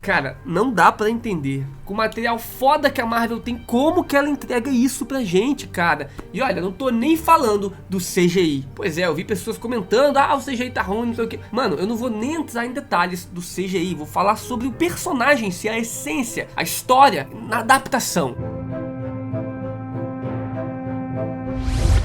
Cara, não dá pra entender. Com o material foda que a Marvel tem, como que ela entrega isso pra gente, cara? E olha, não tô nem falando do CGI. Pois é, eu vi pessoas comentando, o CGI tá ruim, não sei o que. Mano, eu não vou nem entrar em detalhes do CGI. Vou falar sobre o personagem, se a essência, a história, na adaptação.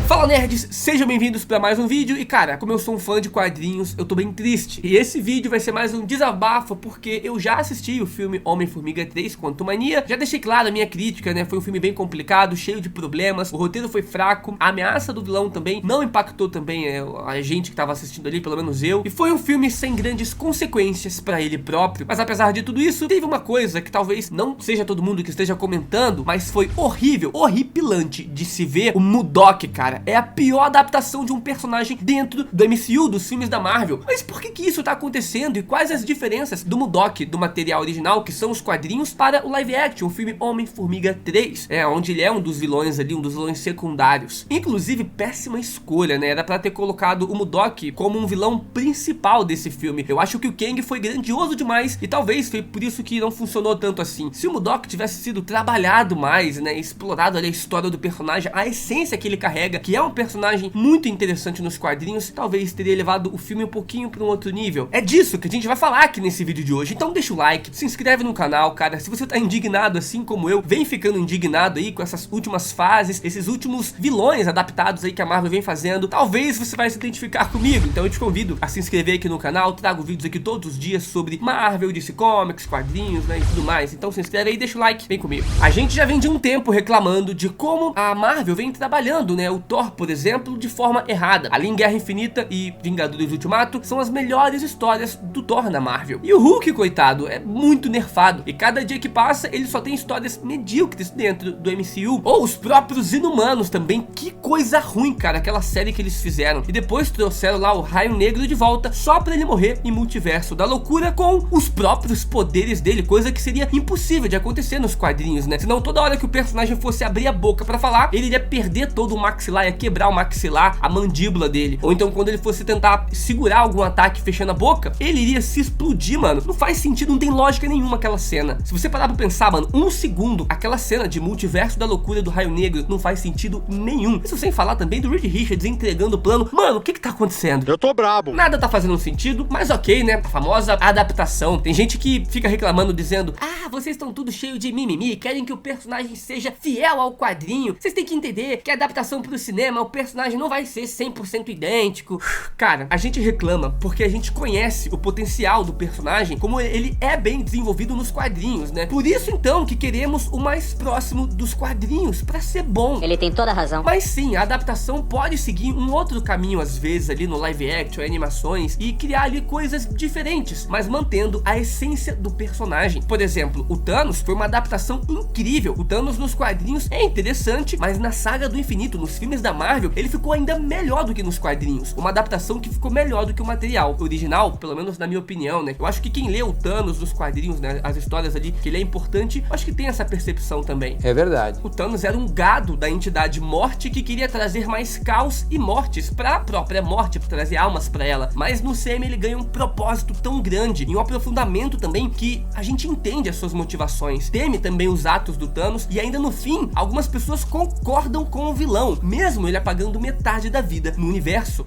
Fala nerds, sejam bem-vindos para mais um vídeo. E cara, como eu sou um fã de quadrinhos, eu tô bem triste. E esse vídeo vai ser mais um desabafo, porque eu já assisti o filme Homem-Formiga 3 Quantumania. Já deixei claro a minha crítica, né? Foi um filme bem complicado, cheio de problemas. O roteiro foi fraco, a ameaça do vilão também não impactou também a gente que tava assistindo ali, pelo menos eu. E foi um filme sem grandes consequências para ele próprio. Mas apesar de tudo isso, teve uma coisa que talvez não seja todo mundo que esteja comentando, mas foi horrível, horripilante de se ver: o MODOK, cara. É a pior adaptação de um personagem dentro do MCU, dos filmes da Marvel. Mas por que isso tá acontecendo? E quais as diferenças do MODOK, do material original, que são os quadrinhos, para o live action, o filme Homem-Formiga 3? Onde ele é um dos vilões ali, um dos vilões secundários. Inclusive, péssima escolha, né? Era pra ter colocado o MODOK como um vilão principal desse filme. Eu acho que o Kang foi grandioso demais e talvez foi por isso que não funcionou tanto assim. Se o MODOK tivesse sido trabalhado mais, né? Explorado ali a história do personagem, a essência que ele carrega, que é um personagem muito interessante nos quadrinhos, talvez teria levado o filme um pouquinho para um outro nível. É disso que a gente vai falar aqui nesse vídeo de hoje. Então deixa o like, se inscreve no canal, cara. Se você tá indignado assim como eu, vem ficando indignado aí com essas últimas fases, esses últimos vilões adaptados aí que a Marvel vem fazendo, talvez você vai se identificar comigo. Então eu te convido a se inscrever aqui no canal. Trago vídeos aqui todos os dias sobre Marvel, DC Comics, quadrinhos, né, e tudo mais. Então se inscreve aí, deixa o like, vem comigo. A gente já vem de um tempo reclamando de como a Marvel vem trabalhando, né, o Thor, por exemplo, de forma errada. Ali em Guerra Infinita e Vingadores Ultimato são as melhores histórias do Thor na Marvel. E o Hulk, coitado, é muito nerfado. E cada dia que passa, ele só tem histórias medíocres dentro do MCU. Ou os próprios Inumanos também. Que coisa ruim, cara, aquela série que eles fizeram. E depois trouxeram lá o Raio Negro de volta, só pra ele morrer em Multiverso da Loucura com os próprios poderes dele. Coisa que seria impossível de acontecer nos quadrinhos, né? Senão toda hora que o personagem fosse abrir a boca pra falar, ele iria perder todo o maxilar, ia quebrar o maxilar, a mandíbula dele. Ou então quando ele fosse tentar segurar algum ataque fechando a boca, ele iria se explodir, mano. Não faz sentido, não tem lógica nenhuma aquela cena. Se você parar pra pensar, mano, um segundo, aquela cena de Multiverso da Loucura do Raio Negro não faz sentido nenhum. Isso sem falar também do Reed Richards entregando o plano. Mano, o que tá acontecendo? Eu tô brabo. Nada tá fazendo sentido, mas ok, né? A famosa adaptação. Tem gente que fica reclamando, dizendo: vocês estão tudo cheio de mimimi, querem que o personagem seja fiel ao quadrinho. Vocês têm que entender que a adaptação pro cinema, o personagem não vai ser 100% idêntico. Cara, a gente reclama porque a gente conhece o potencial do personagem, como ele é bem desenvolvido nos quadrinhos, né? Por isso então que queremos o mais próximo dos quadrinhos, pra ser bom. Ele tem toda a razão. Mas sim, a adaptação pode seguir um outro caminho às vezes ali no live action, animações, e criar ali coisas diferentes, mas mantendo a essência do personagem. Por exemplo, o Thanos foi uma adaptação incrível. O Thanos nos quadrinhos é interessante, mas na saga do infinito, nos filmes da Marvel, ele ficou ainda melhor do que nos quadrinhos. Uma adaptação que ficou melhor do que o material original, pelo menos na minha opinião, né? Eu acho que quem lê o Thanos nos quadrinhos, né, as histórias ali, que ele é importante, eu acho que tem essa percepção também. É verdade. O Thanos era um gado da entidade Morte que queria trazer mais caos e mortes pra própria Morte, pra trazer almas pra ela. Mas no CM ele ganha um propósito tão grande e um aprofundamento também que a gente entende as suas motivações, teme também os atos do Thanos, e ainda no fim, algumas pessoas concordam com o vilão, mesmo ele apagando metade da vida no universo.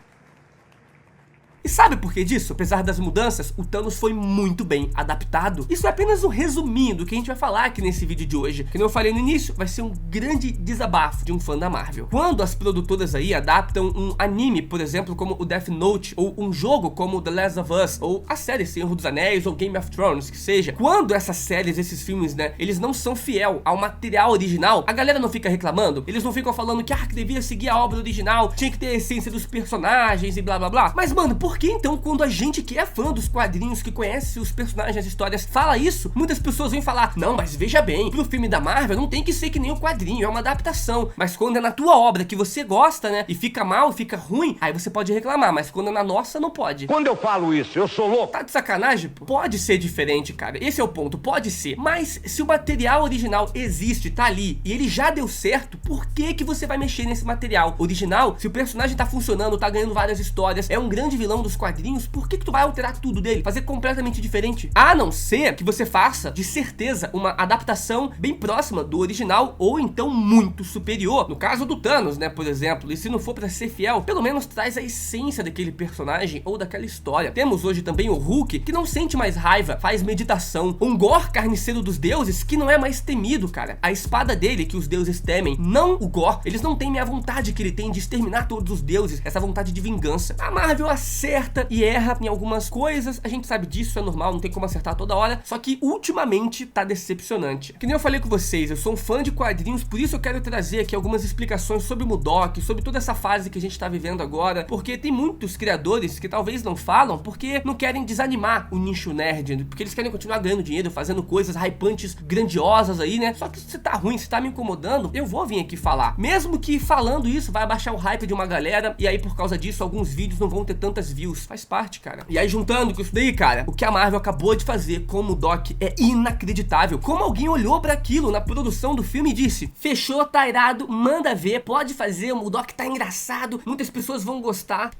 E sabe por que disso? Apesar das mudanças, o Thanos foi muito bem adaptado. Isso é apenas um resuminho do que a gente vai falar aqui nesse vídeo de hoje. Como eu falei no início, vai ser um grande desabafo de um fã da Marvel. Quando as produtoras aí adaptam um anime, por exemplo, como o Death Note, ou um jogo como The Last of Us, ou a série Senhor dos Anéis, ou Game of Thrones, que seja. Quando essas séries, esses filmes, né, eles não são fiel ao material original, a galera não fica reclamando, eles não ficam falando que devia seguir a obra original, tinha que ter a essência dos personagens e blá blá blá. Mas mano, por que então quando a gente que é fã dos quadrinhos, que conhece os personagens, as histórias, fala isso, muitas pessoas vêm falar: não, mas veja bem, pro filme da Marvel não tem que ser que nem o quadrinho, é uma adaptação. Mas quando é na tua obra que você gosta, né, e fica mal, fica ruim, aí você pode reclamar, mas quando é na nossa, não pode. Quando eu falo isso, eu sou louco. Tá de sacanagem? Pode ser diferente, cara, esse é o ponto, pode ser. Mas se o material original existe, tá ali, e ele já deu certo, por que você vai mexer nesse material original? Se o personagem tá funcionando, tá ganhando várias histórias, é um grande vilão dos quadrinhos, por que tu vai alterar tudo dele? Fazer completamente diferente? A não ser que você faça, de certeza, uma adaptação bem próxima do original ou então muito superior. No caso do Thanos, né, por exemplo, e se não for pra ser fiel, pelo menos traz a essência daquele personagem ou daquela história. Temos hoje também o Hulk, que não sente mais raiva, faz meditação. Um Gorr, carniceiro dos deuses, que não é mais temido, cara. A espada dele, que os deuses temem, não o Gorr, eles não têm a vontade que ele tem de exterminar todos os deuses, essa vontade de vingança. A Marvel acerta e erra em algumas coisas, a gente sabe disso, é normal, não tem como acertar toda hora, só que ultimamente tá decepcionante. Que nem eu falei com vocês, eu sou um fã de quadrinhos, por isso eu quero trazer aqui algumas explicações sobre o MODOK, sobre toda essa fase que a gente tá vivendo agora, porque tem muitos criadores que talvez não falam, porque não querem desanimar o nicho nerd, porque eles querem continuar ganhando dinheiro, fazendo coisas hypantes, grandiosas aí, né? Só que se tá ruim, se tá me incomodando, eu vou vir aqui falar. Mesmo que falando isso vai abaixar o hype de uma galera, e aí por causa disso alguns vídeos não vão ter tantas views. Faz parte, cara. E aí juntando com isso daí, cara, o que a Marvel acabou de fazer com o MODOK é inacreditável. Como alguém olhou pra aquilo na produção do filme e disse: fechou, tá irado, manda ver, pode fazer, o MODOK tá engraçado, muitas pessoas vão gostar.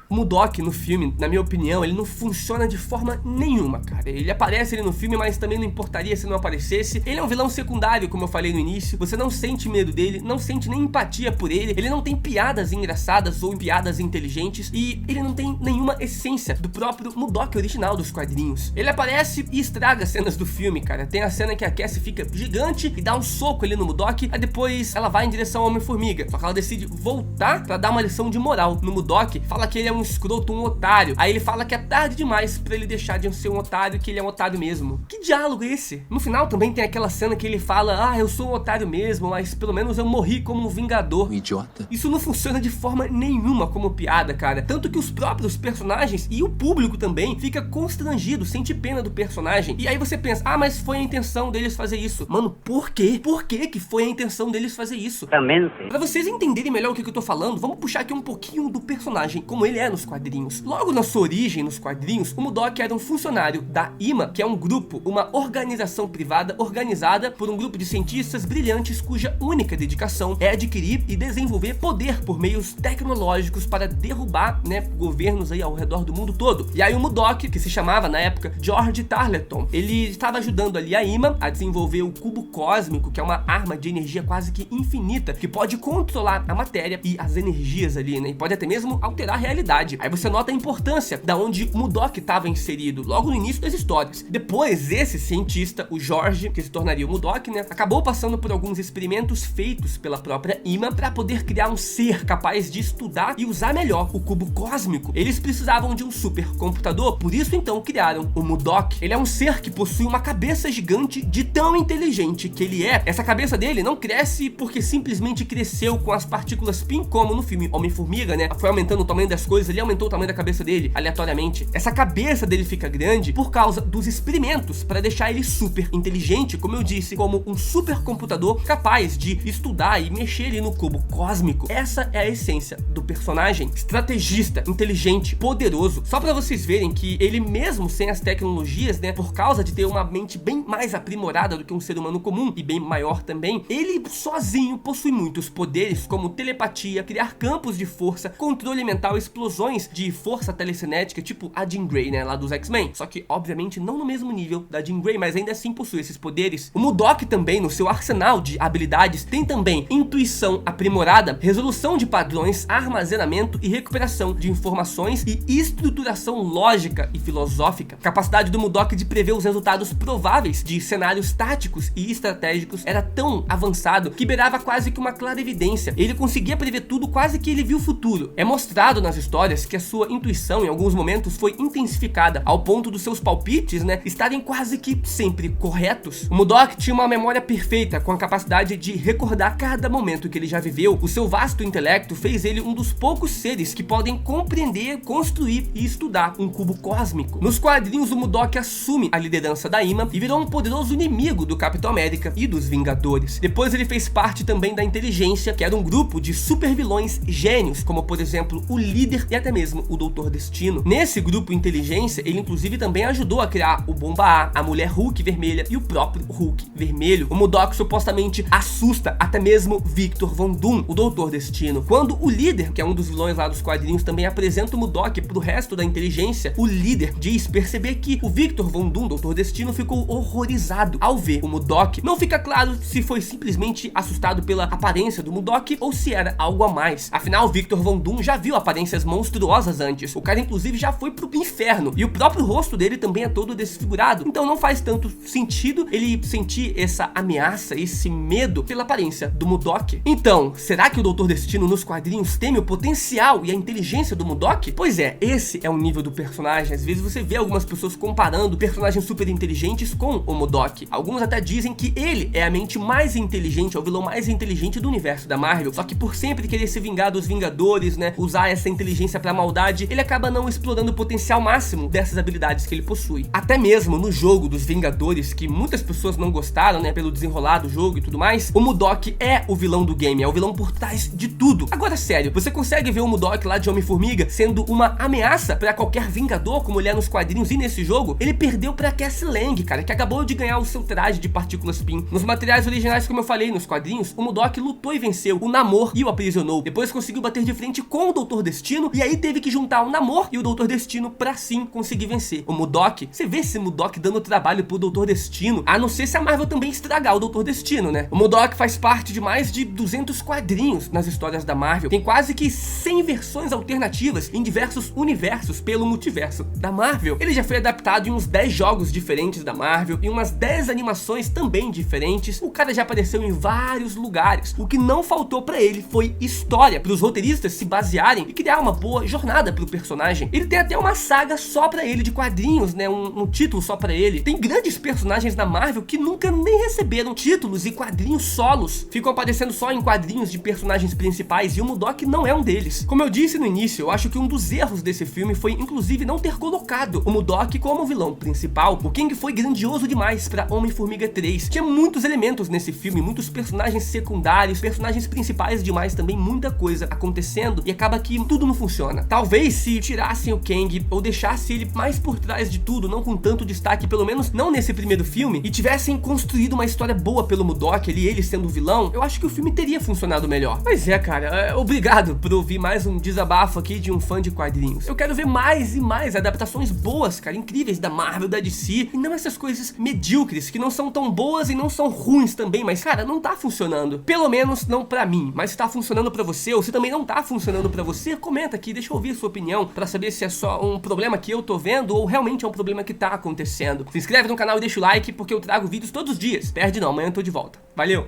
O MODOK no filme, na minha opinião, ele não funciona de forma nenhuma, cara. Ele aparece ali no filme, mas também não importaria se não aparecesse. Ele é um vilão secundário, como eu falei no início. Você não sente medo dele, não sente nem empatia por ele. Ele não tem piadas engraçadas ou piadas inteligentes. E ele não tem nenhuma essência do próprio MODOK original dos quadrinhos. Ele aparece e estraga cenas do filme, cara. Tem a cena que a Cassie fica gigante e dá um soco ali no MODOK. Aí depois ela vai em direção ao Homem-Formiga. Só que ela decide voltar pra dar uma lição de moral no MODOK. Fala que ele é um escroto, um otário. Aí ele fala que é tarde demais pra ele deixar de ser um otário, que ele é um otário mesmo. Que diálogo é esse? No final também tem aquela cena que ele fala: ah, eu sou um otário mesmo, mas pelo menos eu morri como um vingador. Um idiota. Isso não funciona de forma nenhuma como piada, cara. Tanto que os próprios personagens e o público também fica constrangido, sente pena do personagem. E aí você pensa: ah, mas foi a intenção deles fazer isso. Mano, por quê? Por que foi a intenção deles fazer isso? Também não sei. Pra vocês entenderem melhor o que eu tô falando, vamos puxar aqui um pouquinho do personagem, como ele é nos quadrinhos. Logo na sua origem nos quadrinhos, o MODOK era um funcionário da IMA, que é um grupo, uma organização privada organizada por um grupo de cientistas brilhantes cuja única dedicação é adquirir e desenvolver poder por meios tecnológicos para derrubar, né, governos aí ao redor do mundo todo. E aí o MODOK, que se chamava na época George Tarleton, ele estava ajudando ali a IMA a desenvolver o cubo cósmico, que é uma arma de energia quase que infinita, que pode controlar a matéria e as energias ali, né, e pode até mesmo alterar a realidade. Aí você nota a importância da onde o MODOK estava inserido logo no início das histórias. Depois, esse cientista, o George, que se tornaria o MODOK, né, acabou passando por alguns experimentos feitos pela própria IMA para poder criar um ser capaz de estudar e usar melhor o cubo cósmico. Eles precisavam de um supercomputador, por isso então criaram o MODOK. Ele é um ser que possui uma cabeça gigante de tão inteligente que ele é. Essa cabeça dele não cresce porque simplesmente cresceu com as partículas PIN, como no filme Homem-Formiga, né? Foi aumentando o tamanho das coisas, ele aumentou o tamanho da cabeça dele aleatoriamente. Essa cabeça dele fica grande por causa dos experimentos para deixar ele super inteligente, como eu disse, como um supercomputador capaz de estudar e mexer ali no cubo cósmico. Essa é a essência do personagem, estrategista, inteligente, poderoso. Só para vocês verem que ele mesmo sem as tecnologias, né, por causa de ter uma mente bem mais aprimorada do que um ser humano comum e bem maior também, ele sozinho possui muitos poderes como telepatia, criar campos de força, controle mental, explosões de força telecinética, tipo a Jean Grey, né, lá dos X-Men. Só que, obviamente, não no mesmo nível da Jean Grey, mas ainda assim possui esses poderes. O MODOK também, no seu arsenal de habilidades, tem também intuição aprimorada, resolução de padrões, armazenamento e recuperação de informações e estruturação lógica e filosófica. A capacidade do MODOK de prever os resultados prováveis de cenários táticos e estratégicos era tão avançado que beirava quase que uma clarividência. Ele conseguia prever tudo, quase que ele viu o futuro. É mostrado nas histórias que a sua intuição em alguns momentos foi intensificada ao ponto dos seus palpites, né, estarem quase que sempre corretos. O MODOK tinha uma memória perfeita, com a capacidade de recordar cada momento que ele já viveu. O seu vasto intelecto fez ele um dos poucos seres que podem compreender, construir e estudar um cubo cósmico. Nos quadrinhos, o MODOK assume a liderança da IMA e virou um poderoso inimigo do Capitão América e dos Vingadores. Depois ele fez parte também da Inteligência, que era um grupo de super vilões gênios, como por exemplo o líder e até mesmo o Doutor Destino. Nesse grupo Inteligência, ele inclusive também ajudou a criar o Bomba A, a Mulher Hulk vermelha e o próprio Hulk vermelho. O MODOK supostamente assusta até mesmo Victor Von Doom, o Doutor Destino. Quando o líder, que é um dos vilões lá dos quadrinhos, também apresenta o MODOK pro resto da inteligência, o líder diz perceber que o Victor Von Doom, Doutor Destino, ficou horrorizado ao ver o MODOK. Não fica claro se foi simplesmente assustado pela aparência do MODOK ou se era algo a mais. Afinal, Victor Von Doom já viu aparências monstruosas antes. O cara inclusive já foi pro inferno e o próprio rosto dele também é todo desfigurado. Então não faz tanto sentido ele sentir essa ameaça, esse medo pela aparência do MODOK. Então, será que o Doutor Destino nos quadrinhos teme o potencial e a inteligência do MODOK? Pois é, esse é o nível do personagem. Às vezes você vê algumas pessoas comparando personagens super inteligentes com o MODOK. Alguns até dizem que ele é a mente mais inteligente, é o vilão mais inteligente do universo da Marvel, só que por sempre querer se vingar dos Vingadores, né, usar essa inteligência pra maldade, ele acaba não explorando o potencial máximo dessas habilidades que ele possui. Até mesmo no jogo dos Vingadores, que muitas pessoas não gostaram, né, pelo desenrolar do jogo e tudo mais, o MODOK é o vilão do game, é o vilão por trás de tudo. Agora, sério, você consegue ver o MODOK lá de Homem-Formiga sendo uma ameaça pra qualquer Vingador, como ele é nos quadrinhos e nesse jogo? Ele perdeu pra Cassie Lang, cara, que acabou de ganhar o seu traje de partículas PIN. Nos materiais originais, como eu falei, nos quadrinhos, o MODOK lutou e venceu o Namor e o aprisionou. Depois conseguiu bater de frente com o Doutor Destino e aí teve que juntar o Namor e o Doutor Destino pra sim conseguir vencer. O MODOK, você vê esse MODOK dando trabalho pro Doutor Destino, a não ser se a Marvel também estragar o Doutor Destino, né? O MODOK faz parte de mais de 200 quadrinhos nas histórias da Marvel. Tem quase que 100 versões alternativas em diversos universos pelo multiverso da Marvel. Ele já foi adaptado em uns 10 jogos diferentes da Marvel e umas 10 animações também diferentes. O cara já apareceu em vários lugares. O que não faltou pra ele foi história, para os roteiristas se basearem e criar uma boa jornada pro personagem. Ele tem até uma saga só pra ele de quadrinhos, né? Um título só pra ele. Tem grandes personagens da Marvel que nunca nem receberam títulos e quadrinhos solos. Ficam aparecendo só em quadrinhos de personagens principais e o MODOK não é um deles. Como eu disse no início, eu acho que um dos erros desse filme foi inclusive não ter colocado o MODOK como vilão principal. O Kang foi grandioso demais pra Homem-Formiga 3. Tinha muitos elementos nesse filme, muitos personagens secundários, personagens principais demais também, muita coisa acontecendo e acaba que tudo não funciona. Talvez se tirassem o Kang ou deixassem ele mais por trás de tudo, não com tanto destaque, pelo menos não nesse primeiro filme, e tivessem construído uma história boa pelo MODOK, ele sendo o vilão, eu acho que o filme teria funcionado melhor. Mas é, cara, obrigado por ouvir mais um desabafo aqui de um fã de quadrinhos. Eu quero ver mais e mais adaptações boas, cara, incríveis da Marvel, da DC, e não essas coisas medíocres, que não são tão boas e não são ruins também, mas, cara, não tá funcionando. Pelo menos não pra mim, mas se tá funcionando pra você, ou se também não tá funcionando pra você, comenta aqui, deixa eu ouvir a sua opinião, pra saber se é só um problema que eu tô vendo, ou realmente é um problema que tá acontecendo. Se inscreve no canal e deixa o like, porque eu trago vídeos todos os dias. Perde não, amanhã eu tô de volta. Valeu!